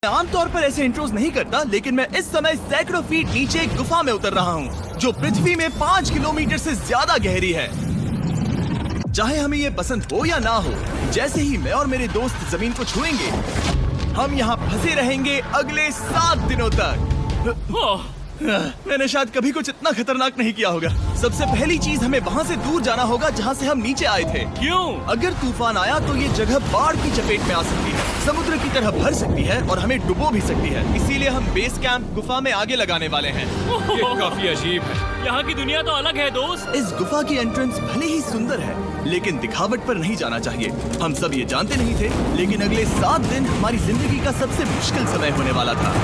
आमतौर पर ऐसे इंट्रोज नहीं करता, लेकिन मैं इस समय सैकड़ों फीट नीचे एक गुफा में उतर रहा हूँ जो पृथ्वी में 5 किलोमीटर से ज्यादा गहरी है। चाहे हमें ये पसंद हो या ना हो, जैसे ही मैं और मेरे दोस्त जमीन को छुएंगे, हम यहाँ फंसे रहेंगे अगले 7 दिनों तक। मैंने शायद कभी कुछ इतना खतरनाक नहीं किया होगा। सबसे पहली चीज, हमें वहाँ से दूर जाना होगा जहाँ से हम नीचे आए थे। क्यों? अगर तूफान आया तो ये जगह बाढ़ की चपेट में आ सकती है, समुद्र की तरह भर सकती है और हमें डुबो भी सकती है। इसीलिए हम बेस कैंप गुफा में आगे लगाने वाले हैं। ये काफी अजीब है। यहाँ की दुनिया तो अलग है दोस्त। इस गुफा की एंट्रेंस भले ही सुंदर है, लेकिन दिखावट पर नहीं जाना चाहिए। हम सब ये जानते नहीं थे, लेकिन अगले 7 दिन हमारी जिंदगी का सबसे मुश्किल समय होने वाला था।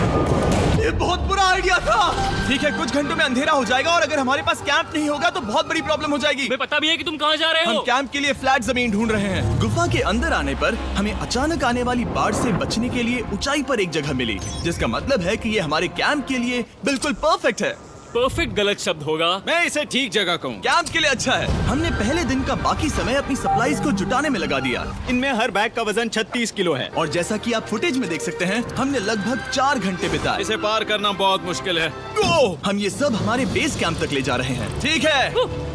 ये बहुत बुरा आइडिया था। ठीक है, कुछ घंटों में अंधेरा हो जाएगा और अगर हमारे पास कैंप नहीं होगा तो बहुत बड़ी प्रॉब्लम हो जाएगी। तुम्हें पता भी है कि तुम कहाँ जा रहे हम हो? कैंप के लिए फ्लैट जमीन ढूंढ रहे हैं। गुफा के अंदर आने पर हमें अचानक आने वाली बाढ़ से बचने के लिए ऊंचाई पर एक जगह मिली, जिसका मतलब है कि ये हमारे कैंप के लिए बिल्कुल परफेक्ट है। परफेक्ट गलत शब्द होगा। मैं इसे ठीक जगह कहूँ। कैंप के लिए अच्छा है। हमने पहले दिन का बाकी समय अपनी सप्लाईज को जुटाने में लगा दिया। इनमें हर बैग का वजन 36 किलो है। और जैसा कि आप फुटेज में देख सकते हैं, हमने लगभग 4 घंटे बिताए। इसे पार करना बहुत मुश्किल है। हम ये सब हमारे बेस कैंप तक ले जा रहे हैं। ठीक है,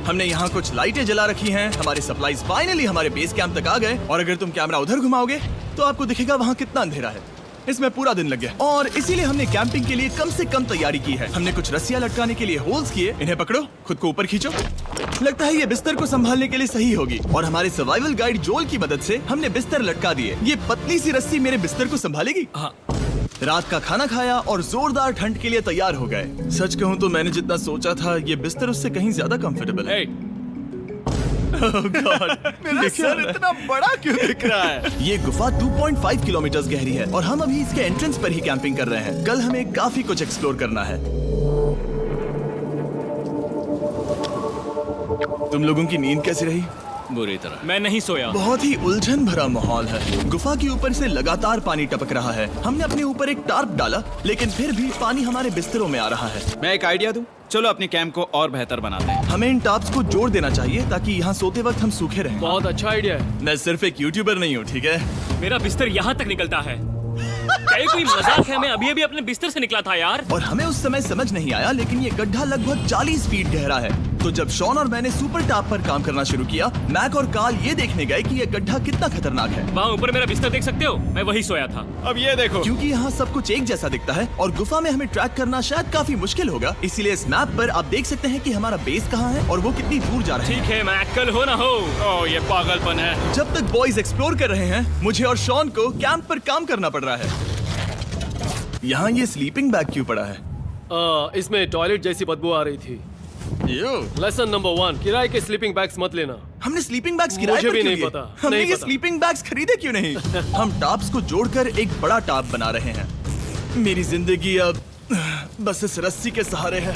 हमने यहाँ कुछ लाइटें जला रखी हैं। हमारे सप्लाईज फाइनली हमारे बेस कैंप तक आ गए। और अगर तुम कैमरा उधर घुमाओगे तो आपको दिखेगा वहाँ कितना अंधेरा है। इसमें पूरा दिन लग गया और इसीलिए हमने कैंपिंग के लिए कम से कम तैयारी की है। हमने कुछ रस्सियां लटकाने के लिए होल्स किए। इन्हें पकड़ो, खुद को ऊपर खींचो। लगता है ये बिस्तर को संभालने के लिए सही होगी। और हमारे सर्वाइवल गाइड जोल की मदद से हमने बिस्तर लटका दिए। ये पतली सी रस्सी मेरे बिस्तर को संभालेगी। हाँ। रात का खाना खाया और जोरदार ठंड के लिए तैयार हो गए। सच कहूँ तो मैंने जितना सोचा था, ये बिस्तर उससे कहीं ज्यादा कंफर्टेबल है। Oh God, मेरा सर इतना बड़ा क्यों दिख रहा है? ये गुफा 2.5 किलोमीटर गहरी है और हम अभी इसके एंट्रेंस पर ही कैंपिंग कर रहे हैं। कल हमें काफी कुछ एक्सप्लोर करना है। तुम लोगों की नींद कैसी रही? बुरी तरह। मैं नहीं सोया। बहुत ही उलझन भरा माहौल है। गुफा के ऊपर से लगातार पानी टपक रहा है। हमने अपने ऊपर एक टार्प डाला, लेकिन फिर भी पानी हमारे बिस्तरों में आ रहा है। मैं एक आइडिया दूं? चलो अपने कैंप को और बेहतर बनाते हैं। हमें इन टार्प्स को जोड़ देना चाहिए ताकि यहाँ सोते वक्त हम सूखे रहें। बहुत अच्छा आइडिया है। मैं सिर्फ एक यूट्यूबर नहीं हूँ, ठीक है? मेरा बिस्तर यहाँ तक निकलता है। क्या ये कोई मजाक है? मैं अभी अपने बिस्तर से निकला था यार। और हमें उस समय समझ नहीं आया, लेकिन ये गड्ढा लगभग 40 फीट गहरा है। तो जब शॉन और मैंने सुपर टॉप पर काम करना शुरू किया, मैक और कार्ल ये देखने गए कि ये गड्ढा कितना खतरनाक है। वहाँ ऊपर मेरा बिस्तर देख सकते हो? मैं वही सोया था। अब ये देखो। क्योंकि यहाँ सब कुछ एक जैसा दिखता है और गुफा में हमें ट्रैक करना शायद काफी मुश्किल होगा, इसीलिए इस मैप पर आप देख सकते हैं कि हमारा बेस कहाँ है और वो कितनी दूर जा रहा है। ठीक है, मैं कल हो ना हो। ओह, ये पागलपन है। जब तक बॉयज एक्सप्लोर कर रहे हैं, मुझे और शॉन को कैंप पर काम करना पड़ रहा है। यहाँ ये स्लीपिंग बैग क्यों पड़ा है? इसमें टॉयलेट जैसी बदबू आ रही थी। लेसन नंबर 1, किराए के स्लीपिंग बैग्स मत लेना। हमने स्लीपिंग बैग्स किराए मुझे पर भी क्यों नहीं लिए? पता, हमने नहीं ये पता। स्लीपिंग बैग्स खरीदे क्यों नहीं? हम टॉप्स को जोड़कर एक बड़ा टॉप बना रहे हैं। मेरी जिंदगी अब बस इस रस्सी के सहारे है।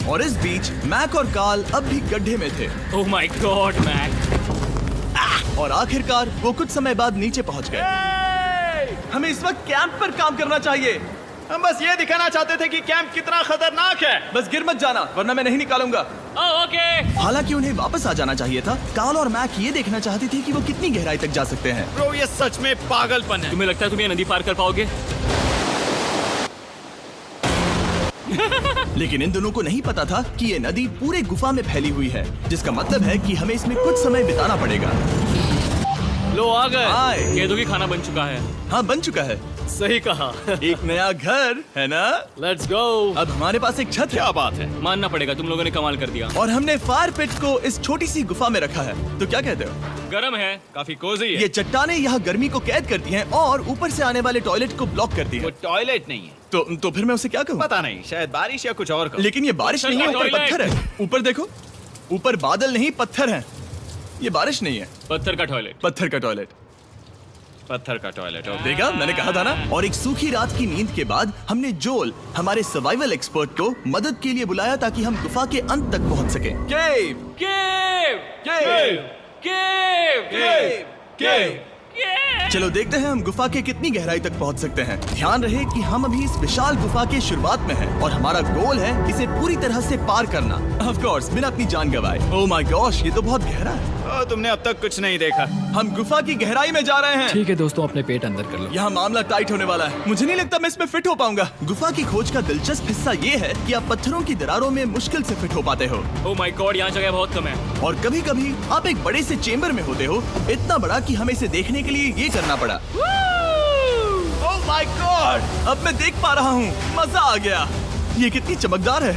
और इस बीच मैक और कार्ल अब भी गड्ढे में थे। Oh my god Mac. और आखिरकार वो कुछ समय बाद नीचे पहुंच गए। हमें इस वक्त कैंप पर काम करना चाहिए। हम बस ये दिखाना चाहते थे कि कैंप कितना खतरनाक है। बस गिर मत जाना, वरना मैं नहीं निकालूंगा। ओके। हालांकि उन्हें वापस आ जाना चाहिए था। कार्ल और मैक ये देखना चाहते थे कि वो कितनी गहराई तक जा सकते हैं। ब्रो, ये सच में पागलपन है। तुम्हें लगता है तुम ये नदी पार कर पाओगे? लेकिन इन दोनों को नहीं पता था कि ये नदी पूरे गुफा में फैली हुई है, जिसका मतलब है कि हमें इसमें कुछ समय बिताना पड़ेगा। लो आ गए। हाय। कह दो कि खाना बन चुका है। हाँ, बन चुका है। सही कहा। एक नया घर है ना? Let's go. अब हमारे पास एक छत है। क्या बात है। मानना पड़ेगा, तुम लोगों ने कमाल कर दिया। और हमने फायर पिट को इस छोटी सी गुफा में रखा है। तो क्या कहते हो? गरम है। काफी कोजी है। ये चट्टानें यहाँ गर्मी को कैद करती हैं और ऊपर से आने वाले टॉयलेट को ब्लॉक करती वो हैं। टॉयलेट नहीं है। तो फिर मैं उसे क्या कहूँ? पता नहीं, शायद बारिश या कुछ और। लेकिन ये बारिश नहीं है, ऊपर टॉयलेट। पत्थर है। ऊपर देखो, ऊपर बादल नहीं पत्थर है। ये बारिश नहीं है, पत्थर का टॉयलेट। पत्थर का टॉयलेट। पत्थर का टॉयलेट। देखा, मैंने कहा था ना। और एक सूखी रात की नींद के बाद हमने जोल, हमारे सर्वाइवल एक्सपर्ट को मदद के लिए बुलाया ताकि हम गुफा के अंत तक पहुंच सके। केव, केव, केव, केव, केव, केव। केव। चलो देखते हैं हम गुफा के कितनी गहराई तक पहुंच सकते हैं। ध्यान रहे कि हम अभी इस विशाल गुफा के शुरुआत में हैं और हमारा गोल है इसे पूरी तरह से पार करना। ऑफ कोर्स, बिना अपनी जान गंवाए। ओह माय गॉश, ये तो बहुत गहरा है। तुमने अब तक कुछ नहीं देखा। हम गुफा की गहराई में जा रहे हैं। ठीक है दोस्तों, अपने पेट अंदर कर लो। यहाँ मामला टाइट होने वाला है। मुझे नहीं लगता मैं इसमें फिट हो पाऊंगा। गुफा की खोज का दिलचस्प हिस्सा ये है कि आप पत्थरों की दरारों में मुश्किल से फिट हो पाते हो, ओह माय गॉड, यहाँ जगह बहुत कम है। और कभी कभी आप एक बड़े से चेम्बर में होते हो, इतना बड़ा कि हमें इसे देखने के लिए ये करना पड़ा। ओह माय गॉड, अब मैं देख पा रहा हूँ, मजा आ गया। ये कितनी चमकदार है,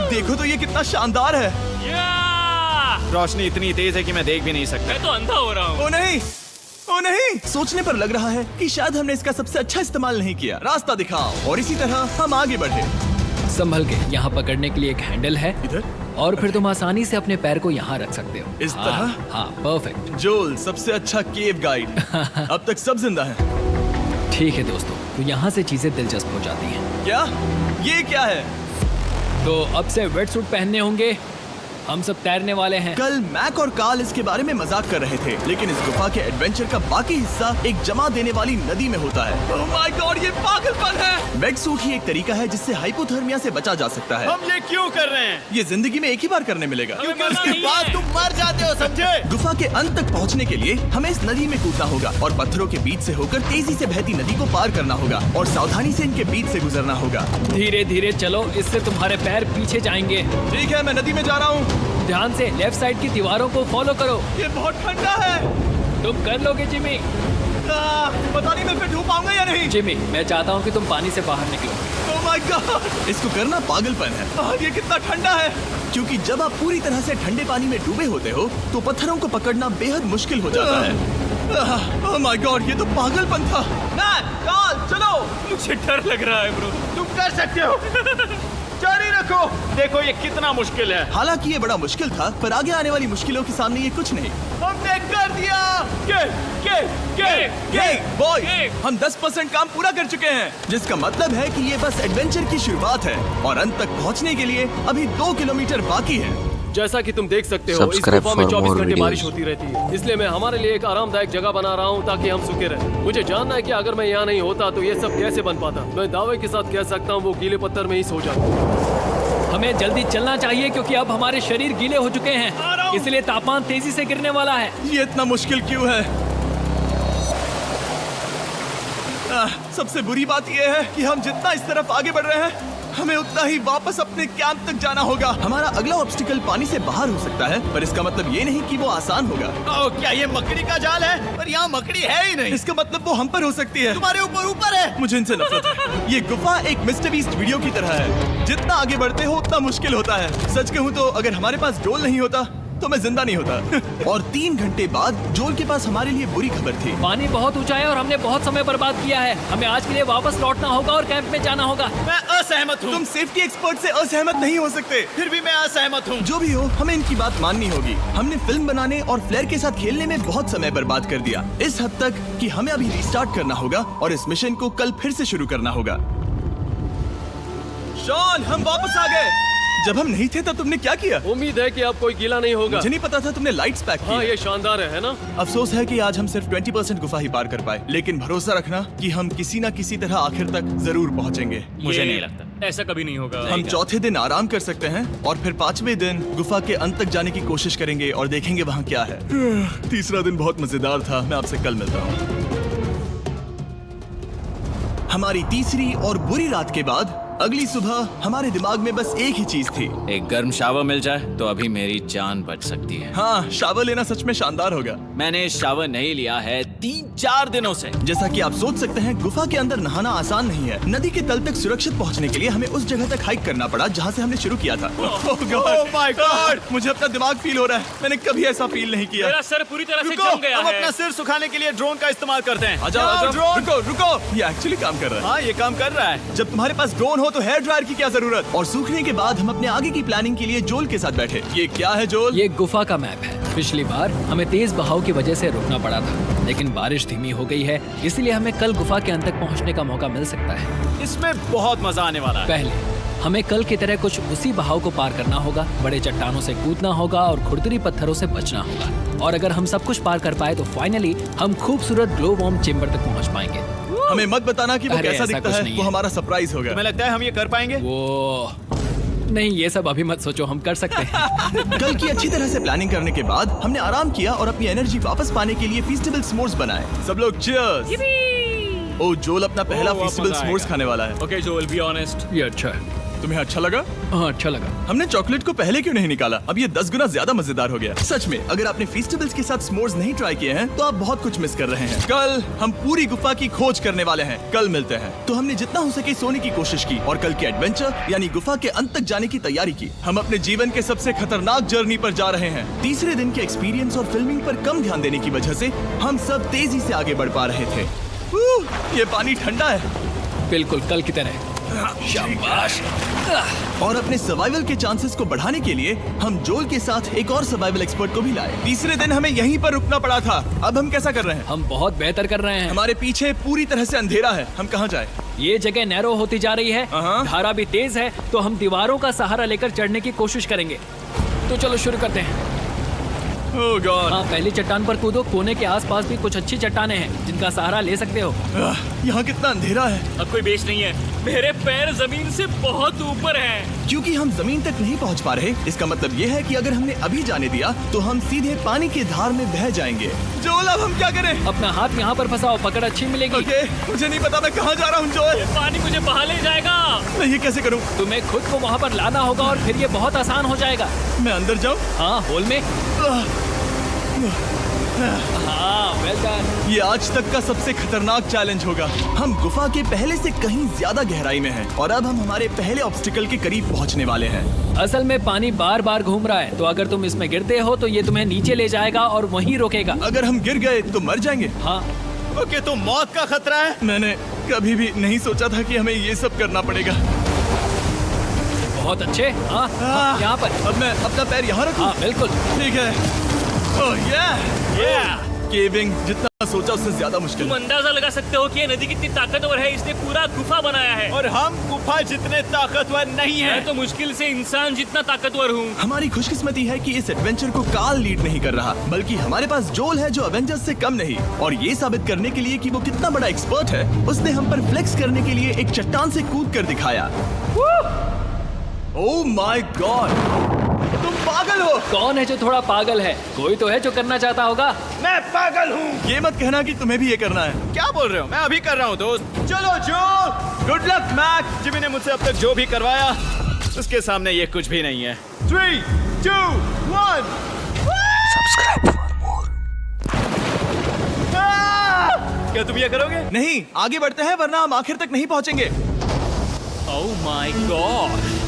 देखो तो ये कितना शानदार है। रोशनी इतनी तेज है कि मैं देख भी नहीं सकता। मैं तो अंधा हो रहा हूँ। ओ नहीं, ओ नहीं, सोचने पर लग रहा है कि शायद हमने इसका सबसे अच्छा इस्तेमाल नहीं किया। रास्ता दिखाओ। और इसी तरह हम आगे बढ़े। संभल के, यहाँ पकड़ने के लिए एक हैंडल है इधर और फिर तुम आसानी से अपने पैर को यहाँ रख सकते हो। इस हाँ, तरह? हाँ, परफेक्ट। जोल सबसे अच्छा केव गाइड। अब तक सब जिंदा हैं। ठीक है दोस्तों, तो यहाँ से चीजें दिलचस्प हो जाती हैं। क्या? ये क्या है? तो अब से वेट सूट पहनने होंगे, हम सब तैरने वाले हैं। कल मैक और कार्ल इसके बारे में मजाक कर रहे थे, लेकिन इस गुफा के एडवेंचर का बाकी हिस्सा एक जमा देने वाली नदी में होता है। ओह माय गॉड, ये पागलपन है। वेट सूट ही एक तरीका है जिससे हाइपोथर्मिया से बचा जा सकता है। हम ये क्यों कर रहे हैं? ये जिंदगी में एक ही बार करने मिलेगा। क्योंकि उसके बाद तुम मर जाते हो, समझे? गुफा के अंत तक पहुंचने के लिए हमें इस नदी में कूदना होगा और पत्थरों के बीच से होकर तेजी से बहती नदी को पार करना होगा और सावधानी से इनके बीच से गुजरना होगा। धीरे धीरे चलो, इससे तुम्हारे पैर पीछे जाएंगे। ठीक है, मैं नदी में जा रहा हूँ। ध्यान से लेफ्ट साइड की दीवारों को फॉलो करो। ये बहुत ठंडा है। तुम कर लोगे जिमी। पता नहीं मैं फिट हो पाऊंगा या नहीं। जिमी, मैं चाहता हूँ कि तुम पानी से बाहर निकलो। ओह माय गॉड, इसको करना पागलपन है। ये कितना ठंडा है। क्योंकि जब आप पूरी तरह से ठंडे पानी में डूबे होते हो तो पत्थरों को पकड़ना बेहद मुश्किल हो जाता है। ओह माय गॉड, ये तो पागलपन था। कार्ल, चलो। मुझे डर लग रहा है ब्रो। तुम कर सकते हो। जारी रखो। देखो ये कितना मुश्किल है। हालांकि ये बड़ा मुश्किल था, पर आगे आने वाली मुश्किलों के सामने ये कुछ नहीं। हमने कर दिया। बॉय, हम 10% काम पूरा कर चुके हैं, जिसका मतलब है कि ये बस एडवेंचर की शुरुआत है और अंत तक पहुंचने के लिए अभी 2 किलोमीटर बाकी है। जैसा कि तुम देख सकते हो, इस Subscribe गुफा में for 24 more घंटे videos. बारिश होती रहती है। इसलिए मैं हमारे लिए एक आरामदायक जगह बना रहा हूँ ताकि हम सूखे रहें। मुझे जानना है कि अगर मैं यहाँ नहीं होता तो ये सब कैसे बन पाता। मैं दावे के साथ कह सकता हूँ वो गीले पत्थर में ही सो जाता। हमें जल्दी चलना चाहिए क्योंकि अब हमारे शरीर गीले हो चुके हैं, इसलिए तापमान तेजी से गिरने वाला है। ये इतना मुश्किल क्यों है? सबसे बुरी बात यह है कि हम जितना इस तरफ आगे बढ़ रहे हैं, हमें उतना ही वापस अपने कैंप तक जाना होगा। हमारा अगला ऑब्स्टिकल पानी से बाहर हो सकता है, पर इसका मतलब ये नहीं कि वो आसान होगा। ओह, क्या ये मकड़ी का जाल है? पर यहाँ मकड़ी है ही नहीं। इसका मतलब वो हम पर हो सकती है। तुम्हारे ऊपर है। मुझे इनसे नफरत है। ये गुफा एक मिस्टर बीस्ट वीडियो की तरह है। जितना आगे बढ़ते हो उतना मुश्किल होता है। सच कहूँ तो अगर हमारे पास जोल नहीं होता तो मैं जिंदा नहीं होता। और 3 घंटे बाद जोल के पास हमारे लिए बुरी खबर थी। पानी बहुत ऊंचा है और हमने बहुत समय बर्बाद किया है। हमें आज के लिए वापस लौटना होगा और कैंप में जाना होगा। मैं असहमत हूँ। तुम सेफ्टी एक्सपर्ट से असहमत नहीं हो सकते। फिर भी मैं असहमत हूँ। जो भी हो, हमें इनकी बात माननी होगी। हमने फिल्म बनाने और फ्लेयर के साथ खेलने में बहुत समय बर्बाद कर दिया, इस हद तक कि हमें अभी रिस्टार्ट करना होगा और इस मिशन को कल फिर से शुरू करना होगा। शॉन, हम वापस आ गए। जब हम नहीं थे तब तुमने क्या किया? उम्मीद है कि अब कोई गीला नहीं होगा। मुझे नहीं पता था तुमने लाइट्स पैक हाँ, की। ये शानदार है ना? अफसोस है कि आज हम सिर्फ 20% गुफा ही पार कर पाए, लेकिन भरोसा रखना कि हम किसी न किसी तरह आखिर तक जरूर पहुंचेंगे। मुझे नहीं लगता। ऐसा कभी नहीं होगा। हम चौथे दिन आराम कर सकते हैं और फिर 5वें दिन गुफा के अंत तक जाने की कोशिश करेंगे और देखेंगे वहाँ क्या है। तीसरा दिन बहुत मजेदार था। मैं आपसे कल मिलता हूँ। हमारी तीसरी और बुरी रात के बाद अगली सुबह हमारे दिमाग में बस एक ही चीज थी। एक गर्म शावर मिल जाए तो अभी मेरी जान बच सकती है। हाँ, शावर लेना सच में शानदार होगा। मैंने शावर नहीं लिया है 3-4 दिनों से। जैसा कि आप सोच सकते हैं, गुफा के अंदर नहाना आसान नहीं है। नदी के तल तक सुरक्षित पहुंचने के लिए हमें उस जगह तक हाइक करना पड़ा जहां से हमने शुरू किया था। Oh my God! मुझे अपना दिमाग फील हो रहा है। मैंने कभी ऐसा फील नहीं किया। मेरा सर पूरी तरह से रुको, जम गया हम है। अपना सिर सुखाने के लिए ड्रोन का इस्तेमाल करते हैं। आजाओ, ड्रोन। रुको रुको, ये एक्चुअली काम कर रहा है। हाँ, ये काम कर रहा है। जब तुम्हारे पास ड्रोन हो तो हेयर ड्रायर की क्या जरूरत। और सूखने के बाद हम अपने आगे की प्लानिंग के लिए जोल के साथ बैठे। ये क्या है जोल? ये गुफा का मैप है। पिछली बार हमें तेज बहाव की वजह से रुकना पड़ा था, लेकिन बारिश धीमी हो गई है, इसलिए हमें कल गुफा के अंत तक पहुंचने का मौका मिल सकता है। इसमें बहुत मजा आने वाला है। पहले हमें कल की तरह कुछ उसी बहाव को पार करना होगा, बड़े चट्टानों से कूदना होगा और खुरदरी पत्थरों से बचना होगा। और अगर हम सब कुछ पार कर पाए तो फाइनली हम खूबसूरत ग्लो वार्म चेम्बर तक पहुंच पाएंगे। हमें मत बताना कि वो अरे, कैसा ऐसा दिखता कुछ है। नहीं वो है। हमारा सरप्राइज होगा। तुम्हें लगता है हम ये कर पाएंगे? वो नहीं, ये सब अभी मत सोचो, हम कर सकते हैं। कल की अच्छी तरह से प्लानिंग करने के बाद हमने आराम किया और अपनी एनर्जी वापस पाने के लिए फीस्टेबल s'mores बनाए। सब लोग cheers! ओ जोल अपना पहला वाह, फीस्टेबल मजा s'mores आएगा। खाने वाला है। ओके जोल, बी ऑनेस्ट। ये अच्छा है। तुम्हें अच्छा लगा? हाँ, अच्छा लगा। हमने चॉकलेट को पहले क्यों नहीं निकाला? अब ये 10 गुना ज्यादा मजेदार हो गया। सच में, अगर आपने फीस्टेबल्स के साथ s'mores नहीं ट्राई किए हैं तो आप बहुत कुछ मिस कर रहे हैं। कल हम पूरी गुफा की खोज करने वाले हैं। कल मिलते हैं। तो हमने जितना हो सके सोने की कोशिश की और कल के एडवेंचर यानी गुफा के अंत तक जाने की तैयारी की। हम अपने जीवन के सबसे खतरनाक जर्नी पर जा रहे हैं। तीसरे दिन के एक्सपीरियंस और फिल्मिंग पर कम ध्यान देने की वजह से हम सब तेजी से आगे बढ़ पा रहे थे। ये पानी ठंडा है। बिल्कुल कल की तरह। शाबाश। और अपने सर्वाइवल के चांसेस को बढ़ाने के लिए हम जोल के साथ एक और सर्वाइवल एक्सपर्ट को भी लाए। तीसरे दिन हमें यहीं पर रुकना पड़ा था। अब हम कैसा कर रहे हैं? हम बहुत बेहतर कर रहे हैं। हमारे पीछे पूरी तरह से अंधेरा है। हम कहाँ जाए? ये जगह नैरो होती जा रही है, हाँ। धारा भी तेज है, तो हम दीवारों का सहारा लेकर चढ़ने की कोशिश करेंगे। तो चलो शुरू करते हैं। ओह गॉड। हाँ, पहली चट्टान पर कूदो। कोने के आसपास भी कुछ अच्छी चट्टानें हैं जिनका सहारा ले सकते हो। यहाँ कितना अंधेरा है। अब कोई बेस नहीं है। मेरे पैर जमीन से बहुत ऊपर हैं। क्योंकि हम जमीन तक नहीं पहुँच पा रहे, इसका मतलब ये है कि अगर हमने अभी जाने दिया तो हम सीधे पानी की धार में बह जाएंगे। जोल, अब हम क्या करें? अपना हाथ यहाँ पर फंसाओ, पकड़ अच्छी मिलेगी। ओके, मुझे नहीं पता मैं कहाँ जा रहा हूँ जोल। पानी मुझे बहा ले जाएगा। मैं ये कैसे करूँ? तुम्हें खुद को वहाँ पर लाना होगा और फिर ये बहुत आसान हो जाएगा। मैं अंदर जाऊँ? हाँ, होल में। हाँ, वेल डन। ये आज तक का सबसे खतरनाक चैलेंज होगा। हम गुफा के पहले से कहीं ज्यादा गहराई में हैं और अब हम हमारे पहले ऑब्स्टिकल के करीब पहुंचने वाले हैं। असल में पानी बार बार घूम रहा है, तो अगर तुम इसमें गिरते हो तो ये तुम्हें नीचे ले जाएगा और वहीं रोकेगा। अगर हम गिर गए तो मर जाएंगे। हाँ, ओके, तो मौत का खतरा है। मैंने कभी भी नहीं सोचा था कि हमें ये सब करना पड़ेगा। बहुत अच्छे। हाँ, हाँ, यहाँ पर। अब मैं अपना पैर यहाँ रखूं? हाँ, बिल्कुल। ठीक है। ओह yeah! केविंग जितना सोचा उससे ज्यादा मुश्किल तुम है। अंदाजा लगा सकते हो कि ये नदी कितनी ताकतवर है। इसने पूरा गुफा बनाया है। और हम गुफा जितने ताकतवर नहीं मैं हैं। तो मुश्किल से इंसान जितना ताकतवर हूँ। हमारी खुशकिस्मती है कि इस एडवेंचर को काल लीड नहीं कर रहा, बल्कि हमारे पास जोल है जो अवेंजर्स से कम नहीं। और ये साबित करने के लिए कि वो कितना बड़ा एक्सपर्ट है, उसने हम पर फ्लेक्स करने के लिए एक चट्टान से कूद कर दिखाया। ओह माय गॉड, तुम पागल हो। कौन है जो थोड़ा पागल है? कोई तो है जो करना चाहता होगा। मैं पागल हूँ। ये मत कहना कि तुम्हें भी ये करना है। क्या बोल रहे हो? मैं अभी कर रहा हूँ दोस्त। चलो जो, गुड लक मैक। जिमी ने मुझसे अब तक जो भी करवाया उसके सामने ये कुछ भी नहीं है। 3, 2, 1। क्या तुम ये करोगे? नहीं, आगे बढ़ते हैं वरना हम आखिर तक नहीं पहुंचेंगे। ओह माय गॉड।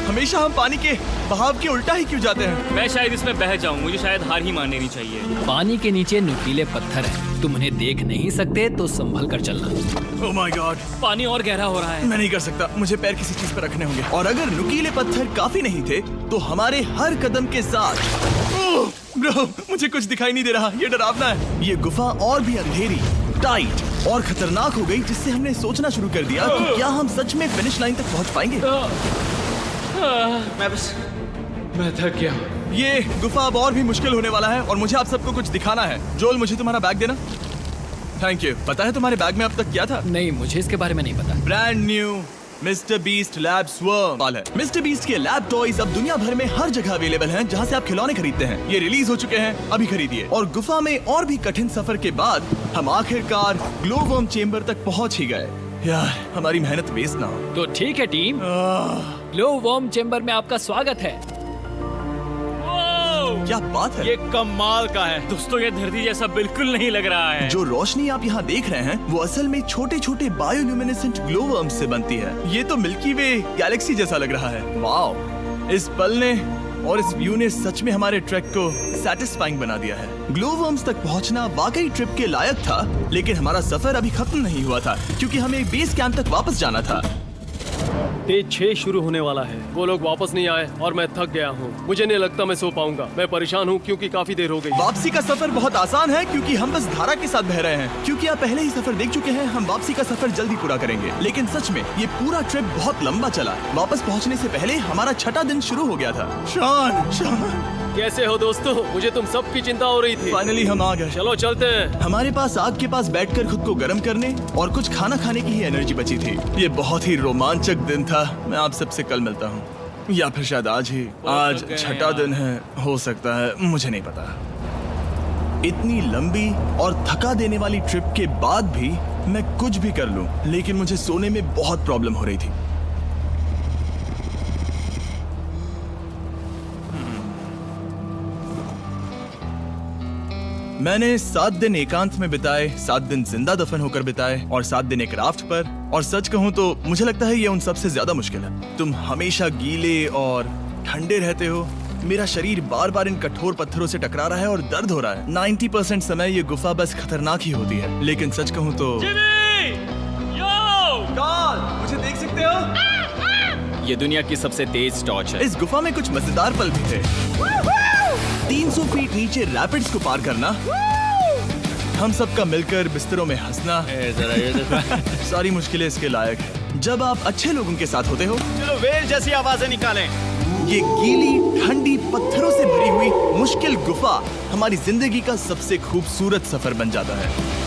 हमेशा हम पानी के बहाव के उल्टा ही क्यों जाते हैं? मैं शायद इसमें बह जाऊं। मुझे शायद हार ही मान लेनी चाहिए। पानी के नीचे नुकीले पत्थर हैं। तुम उन्हें देख नहीं सकते तो संभल कर चलना। ओह माय गॉड, पानी और गहरा हो रहा है। मैं नहीं कर सकता। मुझे पैर किसी चीज पर रखने होंगे। और अगर नुकीले पत्थर काफी नहीं थे तो हमारे हर कदम के साथ ब्रो, मुझे कुछ दिखाई नहीं दे रहा। ये डरावना है। ये गुफा और भी अंधेरी, टाइट और खतरनाक हो गई, जिससे हमने सोचना शुरू कर दिया कि क्या हम सच में फिनिश लाइन तक पहुंच पाएंगे। मैं थक गया। ये गुफा अब और भी मुश्किल होने वाला है और मुझे आप सबको कुछ दिखाना है। जोल, मुझे तुम्हारा बैग देना। Thank you. पता है तुम्हारे बैग में अब तक क्या था? नहीं, मुझे इसके बारे में नहीं पता। Brand new mister beast lab swarm है। मिस्टर बीस्ट के लैब टॉयज अब दुनिया भर में हर जगह अवेलेबल हैं जहां से आप खिलौने खरीदते हैं। ये रिलीज हो चुके हैं, अभी खरीदिए। और गुफा में और भी कठिन सफर के बाद हम आखिरकार ग्लो वर्म चेम्बर तक पहुंच ही गए। यार, हमारी मेहनत वेस्ट ना हो। तो ठीक है टीम, ग्लो वर्म चेम्बर में आपका स्वागत है। ओह! क्या बात है। ये कमाल का है। दोस्तों, ये धरती जैसा बिल्कुल नहीं लग रहा है। जो रोशनी आप यहाँ देख रहे हैं वो असल में छोटे छोटे बायोल्यूमिनेसेंट ग्लो वर्म्स से बनती है। ये तो मिल्की वे गैलेक्सी जैसा लग रहा है। वाओ, इस पल ने और इस व्यू ने सच में हमारे ट्रैक को सैटिस्फाइंग बना दिया है। ग्लो वर्म्स तक पहुंचना वाकई ट्रिप के लायक था, लेकिन हमारा सफर अभी खत्म नहीं हुआ था क्योंकि हमें बेस कैंप तक वापस जाना था। डे 6 शुरू होने वाला है। वो लोग वापस नहीं आए और मैं थक गया हूँ। मुझे नहीं लगता मैं सो पाऊंगा। मैं परेशान हूँ क्योंकि काफी देर हो गई। वापसी का सफर बहुत आसान है क्योंकि हम बस धारा के साथ बह रहे हैं। क्योंकि आप पहले ही सफर देख चुके हैं, हम वापसी का सफर जल्दी पूरा करेंगे। लेकिन सच में ये पूरा ट्रिप बहुत लंबा चला। वापस पहुंचने से पहले हमारा छठा दिन शुरू हो गया था। शान, कैसे हो दोस्तों? मुझे तुम सबकी चिंता हो रही थी। फाइनली हम आ गए। चलो चलते हैं। हमारे पास आग के पास बैठकर खुद को गर्म करने और कुछ खाना खाने की ही एनर्जी बची थी। ये बहुत ही रोमांचक दिन था। मैं आप सबसे कल मिलता हूँ, या फिर शायद आज ही। आज गए छठा यार। दिन है, हो सकता है, मुझे नहीं पता। इतनी लंबी और थका देने वाली ट्रिप के बाद भी मैं कुछ भी कर लूं, लेकिन मुझे सोने में बहुत प्रॉब्लम हो रही थी। मैंने 7 दिन एकांत में बिताए, 7 दिन जिंदा दफन होकर बिताए और 7 दिन एक राफ्ट पर। और सच कहूं तो मुझे लगता है ये उन सबसे ज्यादा मुश्किल है। तुम हमेशा गीले और ठंडे रहते हो। मेरा शरीर बार बार इन कठोर पत्थरों से टकरा रहा है और दर्द हो रहा है। 90% समय ये गुफा बस खतरनाक ही होती है, लेकिन सच कहूं तो कॉल, मुझे देख सकते हो? ये दुनिया की सबसे तेज टॉर्च है। इस गुफा में कुछ मजेदार पल भी थे। 300 फीट नीचे रैपिड्स को पार करना, हम सबका मिलकर बिस्तरों में हंसना, सारी मुश्किलें इसके लायक है जब आप अच्छे लोगों के साथ होते हो। चलो वेल जैसी आवाजें निकालें। ये गीली ठंडी पत्थरों से भरी हुई मुश्किल गुफा हमारी जिंदगी का सबसे खूबसूरत सफर बन जाता है।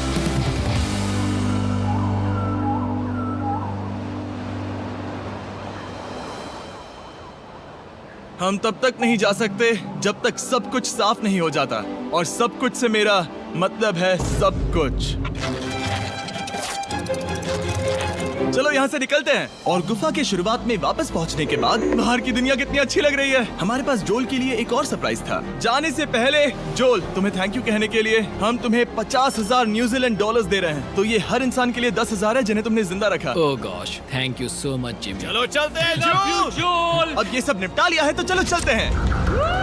हम तब तक नहीं जा सकते जब तक सब कुछ साफ नहीं हो जाता, और सब कुछ से मेरा मतलब है सब कुछ। चलो यहाँ से निकलते हैं। और गुफा के शुरुआत में वापस पहुँचने के बाद बाहर की दुनिया कितनी अच्छी लग रही है। हमारे पास जोल के लिए एक और सरप्राइज था। जाने से पहले जोल, तुम्हें थैंक यू कहने के लिए हम तुम्हें 50,000 न्यूजीलैंड डॉलर्स दे रहे हैं। तो ये हर इंसान के लिए 10,000 है जिन्हें तुमने जिंदा रखा। Oh gosh, thank you so much Jimmy. चलो चलते हैं Love you, जो। Joel! अब ये सब निपटा लिया है तो चलो चलते हैं।